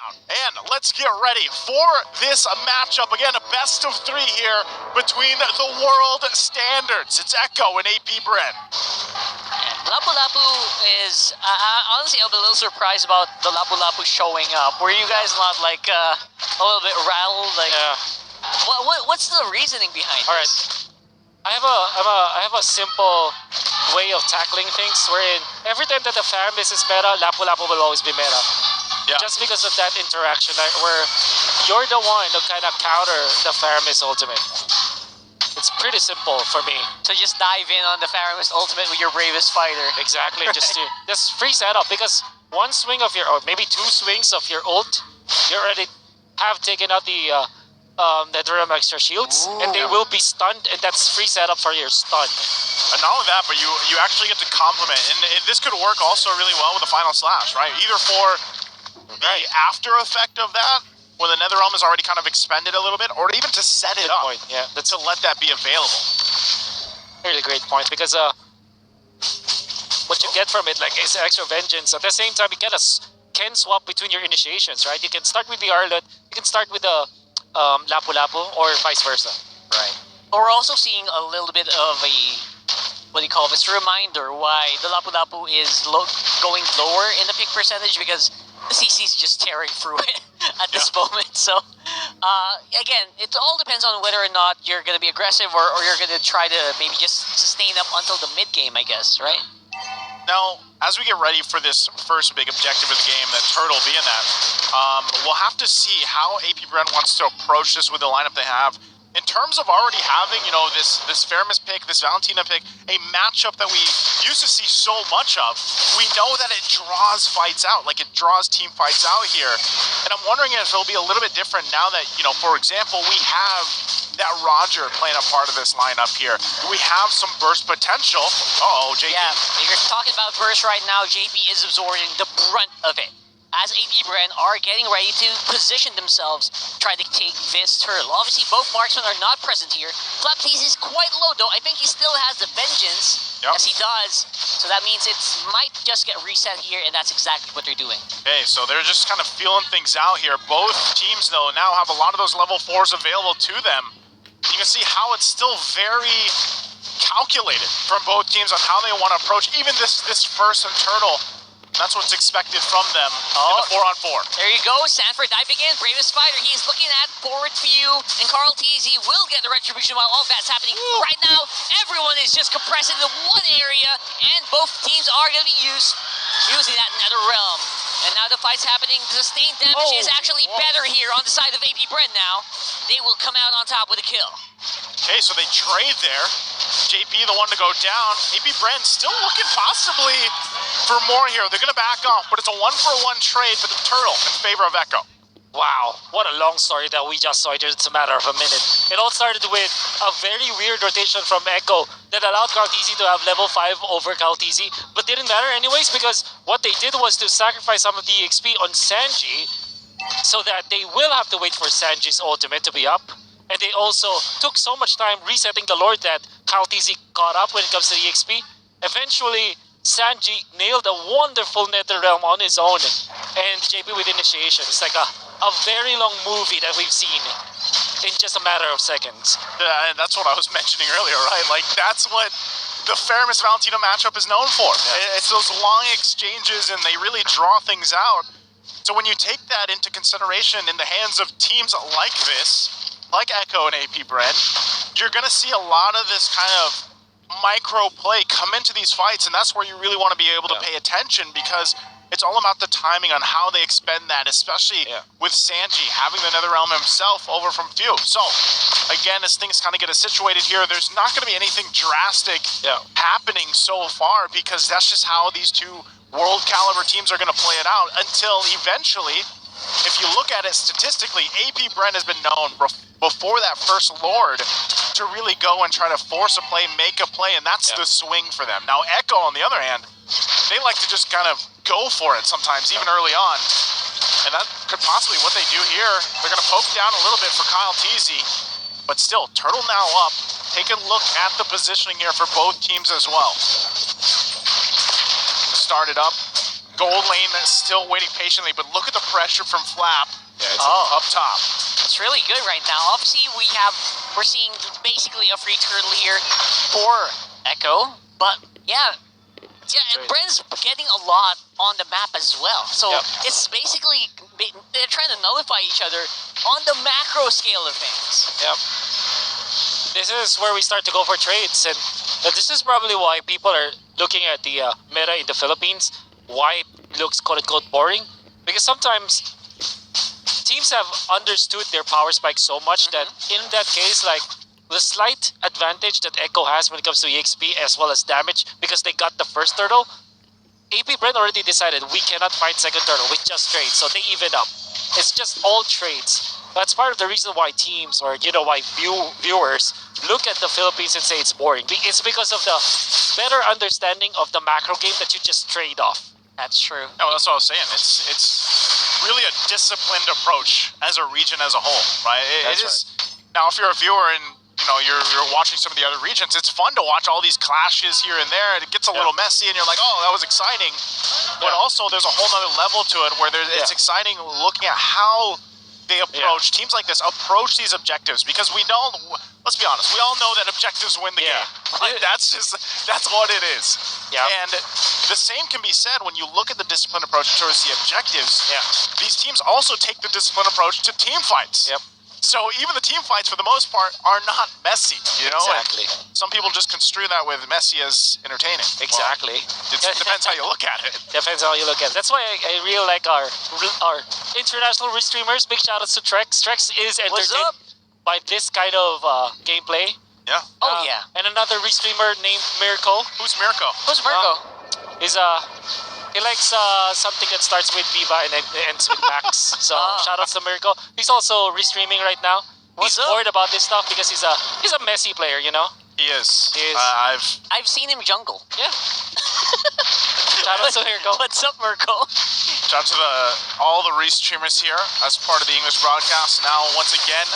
And let's get ready for this matchup. Again, a best of 3 here between the world standards. It's Echo and apbren. Lapu Lapu is, honestly, I'm a little surprised about the Lapu Lapu showing up. Were you guys not like a little bit rattled? Like, what's the reasoning behind this? I have a simple way of tackling things wherein every time that the Faramis is meta, Lapu Lapu will always be meta. Yeah. Just because of that interaction, where you're the one to kind of counter the Faramis ultimate. It's pretty simple for me. So just dive in on the Faramis ultimate with your bravest fighter. Exactly, just free setup, because one swing of your, or maybe 2 swings of your ult, you already have taken out the Netherrealm extra shields, and they will be stunned, and that's free setup for your stun. And not only that, but you actually get to complement, and this could work also really well with the final slash, right? Either for the after effect of that, when the Netherrealm is already kind of expended a little bit, or even to set it up, to let that be available. Really great point, because what you get from it, like, is extra vengeance. At the same time, you can swap between your initiations, right? You can start with the Arlet, you can start with the Lapu Lapu, or vice versa. Right. We're also seeing a little bit of a, what do you call this, reminder why the Lapu Lapu is going lower in the pick percentage, because the CC is just tearing through it at this moment. So, again, it all depends on whether or not you're going to be aggressive or you're going to try to maybe just sustain up until the mid-game, I guess, right? Now, as we get ready for this first big objective of the game, that Turtle being that, we'll have to see how apbren wants to approach this with the lineup they have. In terms of already having, you know, this Faramis pick, this Valentina pick, a matchup that we used to see so much of, we know that it draws fights out, like it draws team fights out here. And I'm wondering if it'll be a little bit different now that, you know, for example, we have that Roger playing a part of this lineup here. We have some burst potential. Uh-oh, JP. Yeah, you're talking about burst right now. JP is absorbing the brunt of it, as apbren are getting ready to position themselves, try to take this turtle. Obviously, both marksmen are not present here. Flaptease is quite low, though. I think he still has the vengeance. Yes, he does. So that means it might just get reset here, and that's exactly what they're doing. Okay, so they're just kind of feeling things out here. Both teams, though, now have a lot of those level 4s available to them. You can see how it's still very calculated from both teams on how they want to approach even this first turtle. That's what's expected from them in the 4-on-4. There you go, Sanford diving in, bravest fighter. He is looking at forward view, and Carl TZ will get the retribution while all that's happening. Right now, everyone is just compressed into one area, and both teams are going to be using that Netherrealm. And now the fight's happening. Sustained damage is actually better here on the side of apbren now. They will come out on top with a kill. Okay, so they trade there. JP the one to go down. apbren still looking possibly for more here. They're going to back off, but it's a 1-for-1 trade for the Turtle in favor of Echo. Wow, what a long story that we just saw. It's a matter of a minute. It all started with a very weird rotation from Echo that allowed Kaltizi to have level 5 over Kaltizi, but didn't matter anyways, because what they did was to sacrifice some of the XP on Sanji so that they will have to wait for Sanji's ultimate to be up. And they also took so much time resetting the Lord that Kaltizi caught up when it comes to the XP. Eventually, Sanji nailed a wonderful Netherrealm on his own, and JP with initiation. It's like a very long movie that we've seen in just a matter of seconds. Yeah, and that's what I was mentioning earlier, right? Like, that's what the Faramis Valentina matchup is known for. Yeah. It's those long exchanges, and they really draw things out. So when you take that into consideration in the hands of teams like this, like Echo and apbren, you're going to see a lot of this kind of micro play come into these fights, and that's where you really want to be able to pay attention, because it's all about the timing on how they expend that, especially with Sanji having the Netherrealm himself over from Few. So, again, as things kind of get situated here, there's not going to be anything drastic happening so far, because that's just how these two world caliber teams are going to play it out until eventually, if you look at it statistically, apbren has been known before that first Lord to really go and try to force a play, make a play, and that's the swing for them. Now, Echo, on the other hand, they like to just kind of go for it sometimes, even early on. And that could possibly be what they do here. They're going to poke down a little bit for Kyle TZ, but still, Turtle now up. Take a look at the positioning here for both teams as well. Start it up. gold lane is still waiting patiently, but look at the pressure from Flap. Yeah, it's up top. It's really good right now. Obviously, we're seeing basically a free turtle here for Echo, but yeah, Bren's getting a lot on the map as well. So it's basically they're trying to nullify each other on the macro scale of things. Yep. This is where we start to go for trades, and this is probably why people are looking at the meta in the Philippines. Why it looks quote-unquote boring? Because sometimes teams have understood their power spike so much that in that case, like the slight advantage that Echo has when it comes to EXP as well as damage, because they got the first turtle, apbren already decided we cannot fight second turtle with just trades, so they even up. It's just all trades. That's part of the reason why teams, or why viewers look at the Philippines and say it's boring. It's because of the better understanding of the macro game that you just trade off. That's true. No, that's what I was saying. It's really a disciplined approach as a region as a whole, right? It is. Now, if you're a viewer and you're watching some of the other regions, it's fun to watch all these clashes here and there. It gets a little messy, and you're like, oh, that was exciting. But also, there's a whole other level to it where it's exciting looking at how they approach teams like this, approach these objectives, because we don't. Let's be honest. We all know that objectives win the game. Right? That's what it is. Yeah. And the same can be said when you look at the disciplined approach towards the objectives. Yeah. These teams also take the disciplined approach to team fights. Yep. So even the team fights, for the most part, are not messy. Exactly. And some people just construe that with messy as entertaining. Exactly. Well, it depends how you look at it. Depends how you look at it. That's why I really like our international restreamers. Big shout outs to Trex. Trex is entertained by this kind of gameplay. Yeah. Oh yeah. And another restreamer named Mirko. Who's Mirko? Who's Mirko? He likes something that starts with Viva and ends with Max. So shoutouts to Mirko. He's also restreaming right now. He's bored about this stuff because he's a messy player, He is. I've seen him jungle. Yeah. Shoutouts to Mirko. What's up, Mirko? Shout out to all the restreamers here as part of the English broadcast. Now, once again,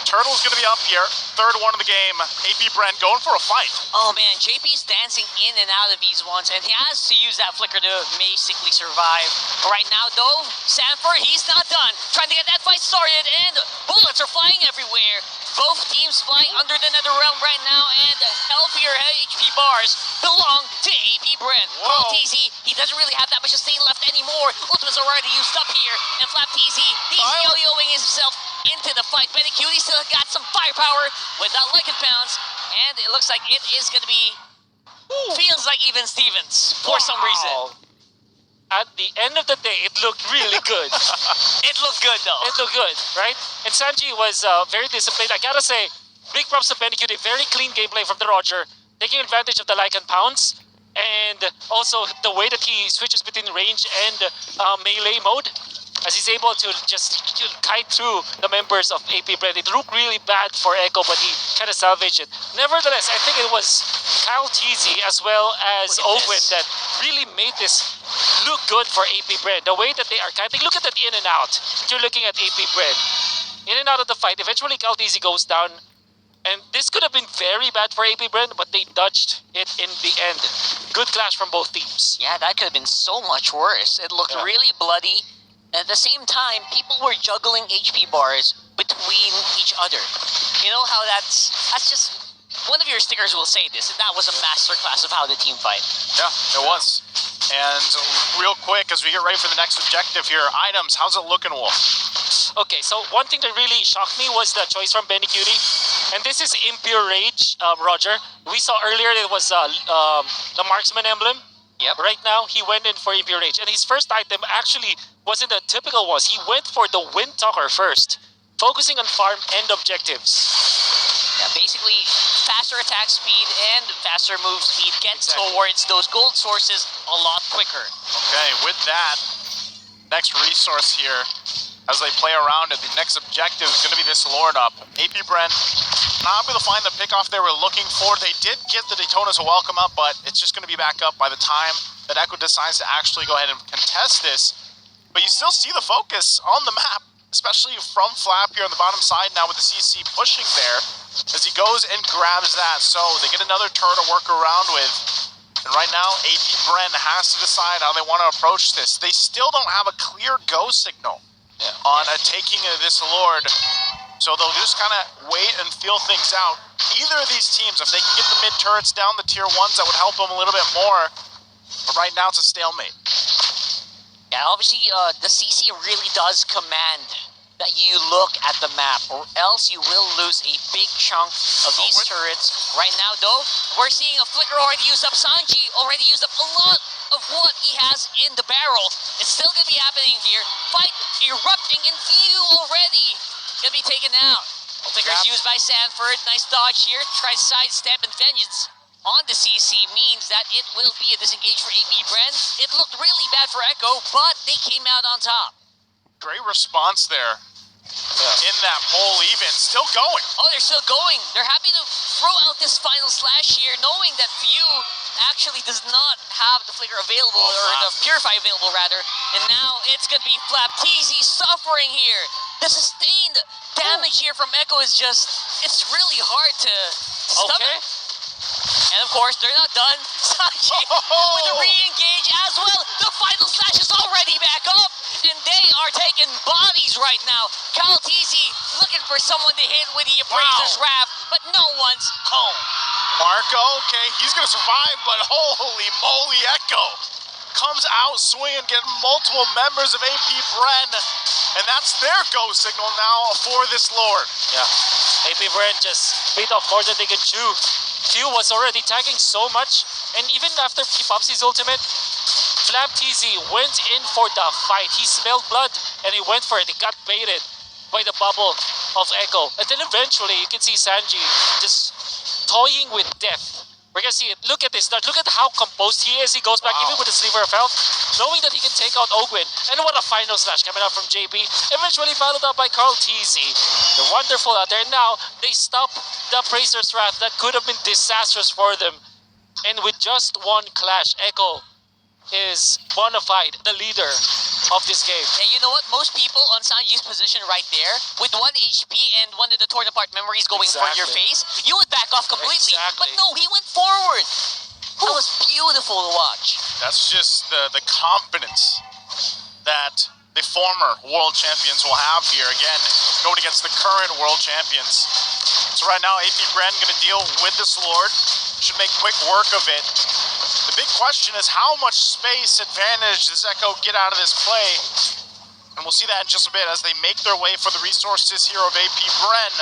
Turtle's going to be up here. Third one of the game. apbren going for a fight. Oh man, JP's dancing in and out of these ones, and he has to use that flicker to basically survive. Right now, though, Sanford, he's not done. Trying to get that fight started, and bullets are flying everywhere. Both teams flying under the Nether Realm right now, and healthier HP bars belong to apbren. TZ, he doesn't really have that much sustain left anymore. Ultimate's already used up here, and Flap TZ, he's yo-yoing himself into the fight. Benny Cutie still got some firepower without Lycan Pounds, and it looks like it is going to be, feels like even Stevens for some reason. At the end of the day, it looked really good. It looked good though. It looked good, right? And Sanji was very disciplined. I gotta say, big props to Benny Cutie. Very clean gameplay from the Roger, taking advantage of the Lycan Pounds, and also the way that he switches between range and melee mode, as he's able to just kite through the members of apbren. It looked really bad for Echo, but he kind of salvaged it. Nevertheless, I think it was Kyle TZ as well as Owen that really made this look good for apbren. The way that they are kiting, look at that in and out. You're looking at apbren. In and out of the fight. Eventually, Kyle TZ goes down. And this could have been very bad for apbren, but they dodged it in the end. Good clash from both teams. Yeah, that could have been so much worse. It looked really bloody. At the same time, people were juggling HP bars between each other. You know how that's just, one of your stickers will say this, and that was a masterclass of how the team fight. Yeah, it was. And real quick, as we get ready for the next objective here, items, how's it looking, Wolf? Okay, so one thing that really shocked me was the choice from Benny Cutie. And this is Impure Rage, Roger. We saw earlier it was the Marksman emblem. Yep. Right now, he went in for Impure Rage. And his first item actually wasn't the typical ones. He went for the Wind Talker first, focusing on farm and objectives. Yeah, basically, faster attack speed and faster move speed gets towards those gold sources a lot quicker. Okay, with that, next resource here, as they play around it, the next objective is going to be this Lord up. apbren not able to find the pickoff they were looking for. They did get the Daytonas a welcome up, but it's just going to be back up by the time that Echo decides to actually go ahead and contest this. But you still see the focus on the map, especially from Flap here on the bottom side now with the CC pushing there as he goes and grabs that. So they get another turret to work around with. And right now, apbren has to decide how they want to approach this. They still don't have a clear go signal on taking this Lord. So they'll just kind of wait and feel things out. Either of these teams, if they can get the mid turrets down the tier 1s, that would help them a little bit more. But right now, it's a stalemate. Yeah, obviously, the CC really does command that you look at the map, or else you will lose a big chunk of these turrets. Right now, though, we're seeing a Flicker already used up. Sanji already used up a lot of what he has in the barrel. It's still going to be happening here. Fight erupting in few already. Going to be taken out. Flicker is used by Sanford. Nice dodge here. Tries sidestep, and Vengeance on the CC means that it will be a disengage for apbren. It looked really bad for Echo, but they came out on top. Great response there in that poll even. Still going. Oh, they're still going. They're happy to throw out this final slash here, knowing that Few actually does not have the Flicker available, or the Purify available rather. And now it's going to be Flap. TZ suffering here. The sustained damage here from Echo is just, it's really hard to stomach. And of course, they're not done. Sanji with a re-engage as well. The final slash is already back up, and they are taking bodies right now. Kaltizi looking for someone to hit with the Appraiser's Wrath, but no one's home. Marco, okay, he's going to survive, but holy moly, Echo comes out swinging, getting multiple members of apbren, and that's their go signal now for this Lord. Yeah, apbren just bit off more than they can chew. Few was already tagging so much, and even after Popsy's ultimate, Flap TZ went in for the fight. He smelled blood, and he went for it. He got baited by the bubble of Echo. And then eventually, you can see Sanji just toying with death. We're gonna see it. Look at this. Now, look at how composed he is. He goes back even with a sliver of health, knowing that he can take out Ogwin. And what a final slash coming out from JP. Eventually followed up by Carl TZ. They're wonderful out there. Now, they stop the Appraiser's Wrath. That could have been disastrous for them. And with just one clash, Echo is bona fide the leader of this game. And you know what? Most people on Sanji's position right there, with 1 HP and one of the torn apart memories going for your face, you would back off completely. But no, he went forward. That was beautiful to watch. That's just the confidence that the former world champions will have here. Again, going against the current world champions. So right now, apbren going to deal with this Lord. Should make quick work of it. The big question is how much space advantage does Echo get out of this play? And we'll see that in just a bit as they make their way for the resources here of apbren.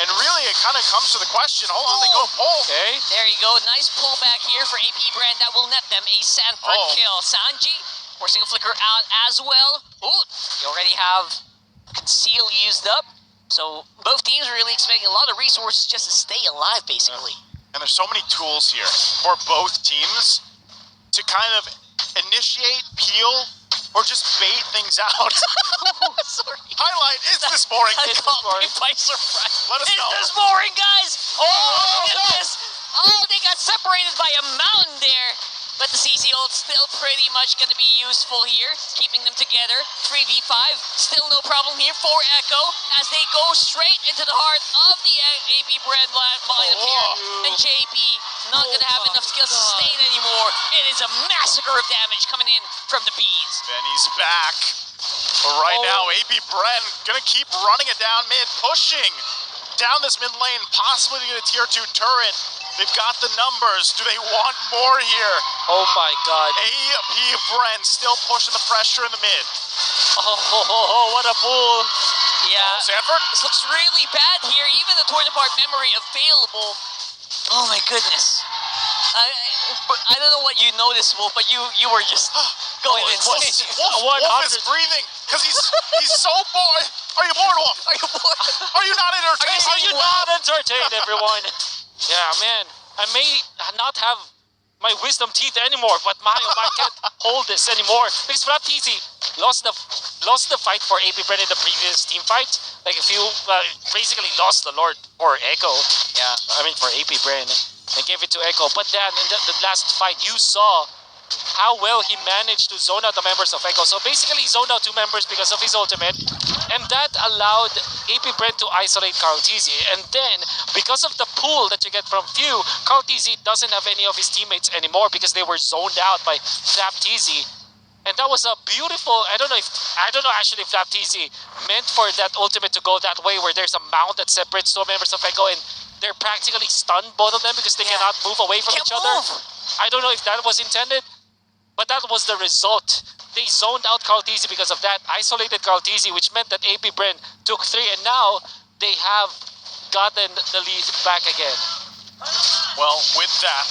And really, it kind of comes to the question. Hold on, they go pull. Okay. There you go. Nice pullback here for apbren. That will net them a Sanford kill. Sanji forcing a Flicker out as well. Ooh, you already have Conceal used up. So both teams are really expecting a lot of resources just to stay alive, basically. And there's so many tools here for both teams to kind of initiate, peel, or just bait things out. Sorry. Highlight, is this boring? Is this boring? By surprise. Let us know. Is this boring, guys? Oh, look at this. Oh, they got separated by a mountain there. But the CC ult still pretty much going to be useful here, keeping them together. 3v5, still no problem here for Echo, as they go straight into the heart of the apbren line here. And JP not going to have enough skill to sustain anymore. It is a massacre of damage coming in from the bees. Benny's back. But right now, apbren going to keep running it down mid, pushing down this mid lane, possibly to get a tier 2 turret. They've got the numbers. Do they want more here? Oh my god. apbren still pushing the pressure in the mid. Oh, what a pull. Yeah. Sanford? This looks really bad here. Even the torn apart memory available. Oh my goodness. I don't know what you noticed, Wolf, but you were just going insane. Wolf is breathing because he's so bored. Are you bored, Wolf? Are you bored? Are you not entertained? Are you not entertained, everyone? Yeah, man. I may not have my wisdom teeth anymore, but my can't hold this anymore. Because Flap TZ lost the fight for apbren in the previous team fight. Like if you basically lost the Lord for Echo. Yeah, I mean for apbren, and gave it to Echo. But then in the last fight, you saw how well he managed to zone out the members of Echo. So basically, he zoned out 2 members because of his ultimate, and that allowed apbren to isolate Carlteasy. And then, because of the pool that you get from Few, Carlteasy doesn't have any of his teammates anymore because they were zoned out by Flapteasy. And that was a beautiful, I don't know actually if Flapteasy meant for that ultimate to go that way, where there's a mount that separates 2 members of Echo and they're practically stunned, both of them, because they cannot move away from each other. I don't know if that was intended, but that was the result. They zoned out Carlteasy because of that, isolated Carlteasy, which meant that apbren took 3, and now they have gotten the lead back again. Well, with that,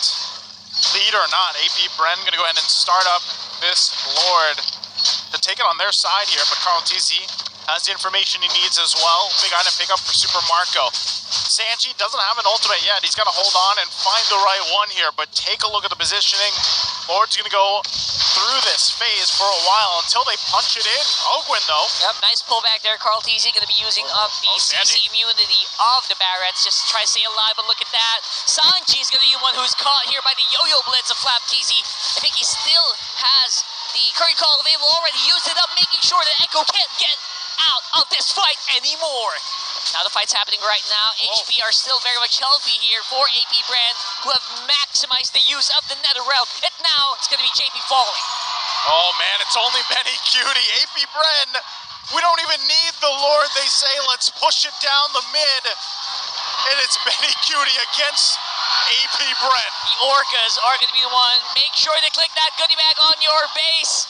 lead or not, apbren gonna go ahead and start up this Lord to take it on their side here, but Carlteasy has the information he needs as well. Big item pickup for Super Marco. Sanji doesn't have an ultimate yet. He's got to hold on and find the right one here, but take a look at the positioning. Lord's going to go through this phase for a while until they punch it in. Ogwin, though. Yep, nice pullback there. Carlteasy going to be using up the CC immunity of the Barretts just to try to stay alive, but look at that. Sanji's going to be the one who's caught here by the yo-yo blitz of Flapteasy. I think he still has the curry call available already. Used it up, making sure that Echo can't get out of this fight anymore. Now the fight's happening right now. HP are still very much healthy here for apbren, who have maximized the use of the Nether Realm. And now it's going to be JP falling. Oh man, it's only Benny Cutie. apbren, we don't even need the Lord. They say, let's push it down the mid. And it's Benny Cutie against apbren. The Orcas are going to be the one. Make sure to click that goodie bag on your base,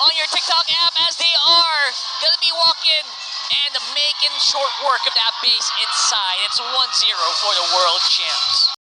on your TikTok app, as they are going to be walking and making short work of that base inside. It's 1-0 for the world champs.